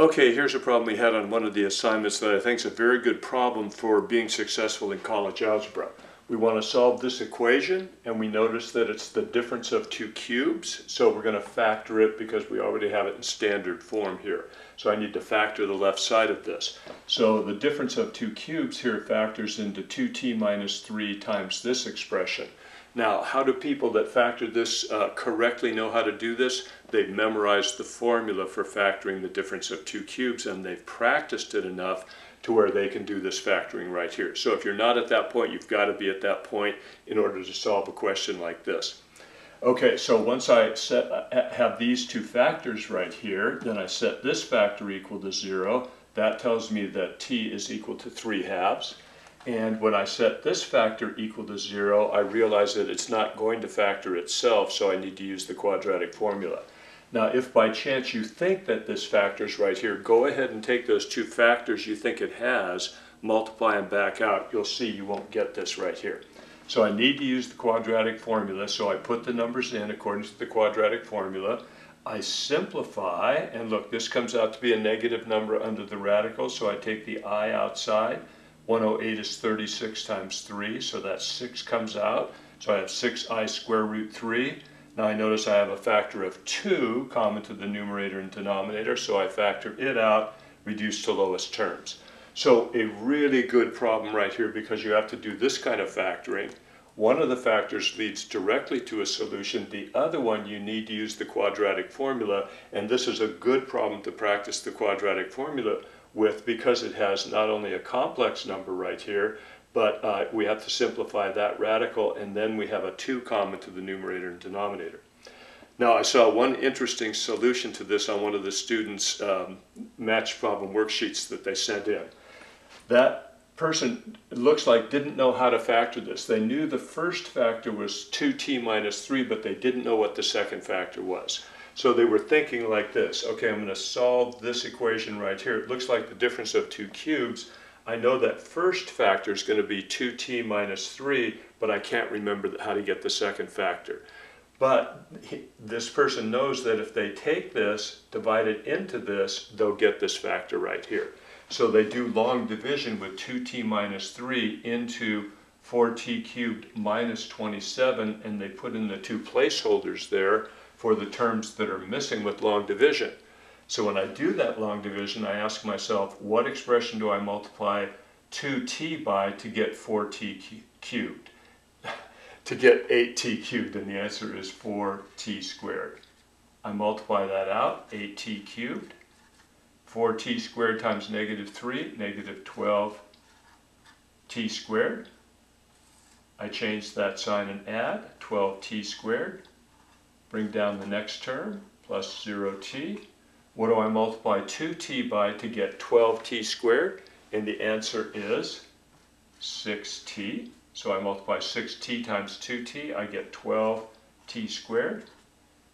Okay, here's a problem we had on one of the assignments that I think is a very good problem for being successful in college algebra. We want to solve this equation, and we notice that it's the difference of two cubes, so we're going to factor it because we already have it in standard form here. So I need to factor the left side of this. So the difference of two cubes here factors into 2t minus 3 times this expression. Now, how do people that factor this correctly know how to do this? They've memorized the formula for factoring the difference of two cubes, and they've practiced it enough to where they can do this factoring right here. So if you're not at that point, you've got to be at that point in order to solve a question like this. Okay, so once I have these two factors right here, then I set this factor equal to 0. That tells me that t is equal to 3/2. And when I set this factor equal to 0, I realize that it's not going to factor itself, so I need to use the quadratic formula. Now, if by chance you think that this factor is right here, go ahead and take those two factors you think it has, multiply them back out. You'll see you won't get this right here. So I need to use the quadratic formula, so I put the numbers in according to the quadratic formula. I simplify, and look, this comes out to be a negative number under the radical, so I take the I outside. 108 is 36 times 3, so that 6 comes out. So I have 6i square root 3. Now I notice I have a factor of 2 common to the numerator and denominator, so I factor it out, reduce to lowest terms. So a really good problem right here, because you have to do this kind of factoring. One of the factors leads directly to a solution. The other one you need to use the quadratic formula, and this is a good problem to practice the quadratic formula with, because it has not only a complex number right here, but we have to simplify that radical, and then we have a 2 common to the numerator and denominator. Now, I saw one interesting solution to this on one of the students' match problem worksheets that they sent in. That person, it looks like, didn't know how to factor this. They knew the first factor was 2t minus 3, but they didn't know what the second factor was. So they were thinking like this: okay, I'm going to solve this equation right here. It looks like the difference of two cubes. I know that first factor is going to be 2t minus 3, but I can't remember how to get the second factor. But this person knows that if they take this, divide it into this, they'll get this factor right here. So they do long division with 2t minus 3 into 4t cubed minus 27, and they put in the two placeholders there for the terms that are missing with long division. So when I do that long division, I ask myself, what expression do I multiply 2t by to get 4t cubed? To get 8t cubed, and the answer is 4t squared. I multiply that out, 8t cubed. 4t squared times negative 3, negative 12t squared. I change that sign and add, 12t squared. Bring down the next term, plus 0t. What do I multiply 2t by to get 12t squared? And the answer is 6t. So I multiply 6t times 2t, I get 12t squared.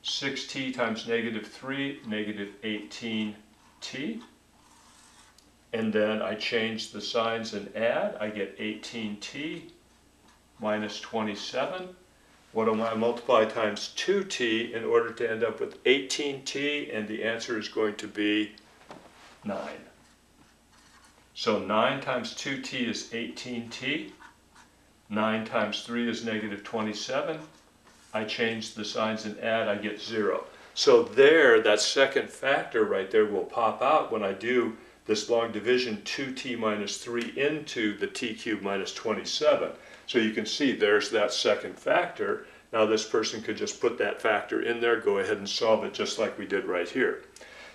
6t times negative 3, negative 18t. And then I change the signs and add, I get 18t minus 27. What do I multiply times 2t in order to end up with 18t? And the answer is going to be 9. So 9 times 2t is 18t. 9 times 3 is negative 27. I change the signs and add, I get 0. So there, that second factor right there will pop out when I do this long division, 2t minus 3 into the t cubed minus 27. So you can see there's that second factor. Now this person could just put that factor in there, go ahead and solve it just like we did right here.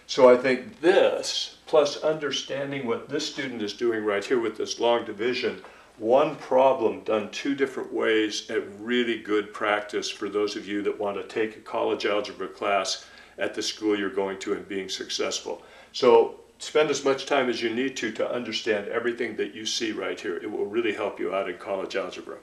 So I think this, plus understanding what this student is doing right here with this long division, one problem done two different ways, a really good practice for those of you that want to take a college algebra class at the school you're going to and being successful. So spend as much time as you need to understand everything that you see right here. It will really help you out in college algebra.